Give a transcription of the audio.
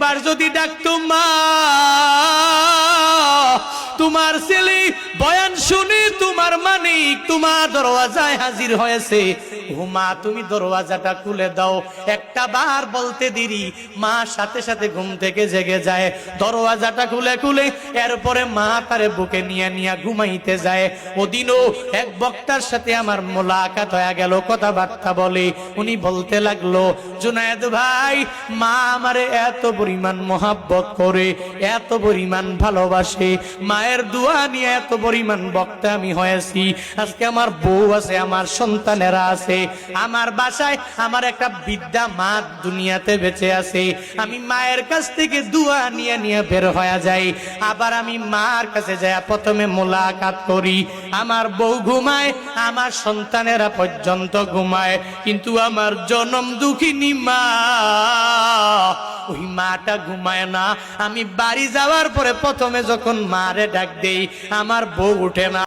একবার যদি ডাকতো মা, তোমার ছেলে বয়ান শুনে তোমার মানিক তোমার দরওয়াজায় হাজির হয়েছে, ও মা তুমি দরওয়াজাটা খুলে দাও। একটা বার বলতে দেরি, মা সাথে সাথে ঘুম থেকে জেগে যায়, দরওয়াজাটা খুলে খুলে এরপরে মা তারে বুকে নিয়ে নিয়ে ঘুমাইতে যায়। ওদিনও এক বক্তার সাথে আমার মোলাকাত হয়ে গেল, কথাবার্তা বলে। উনি বলতে লাগলো, জুনায়েদ ভাই, মা আমারে এত পরিমাণ মোহাব্বত করে, এত পরিমাণ ভালোবাসে, মায়ের দোয়া নিয়ে এত পরিমাণ বক্তা আমি হয়েছি। আজকে আমার বউ আছে, আমার সন্তানেরা আছে, আমার বাসায় আমার একটা বৃদ্ধা মা দুনিয়াতে বেঁচে আছে। আমি মায়ের কাছ থেকে দোয়া নিয়ে নিয়ে বের হয়ে যাই, আবার আমি মার কাছে যাই, প্রথমে মোলাকাত করি। আমার বউ ঘুমায়, আমার সন্তানেরা পর্যন্ত ঘুমায়, কিন্তু আমার জনম দুঃখিনী মা, ওই মাটা ঘুমায় না। আমি বাড়ি যাওয়ার পরে প্রথমে যখন মারে ডাক দেই, আমার বউ উঠে না।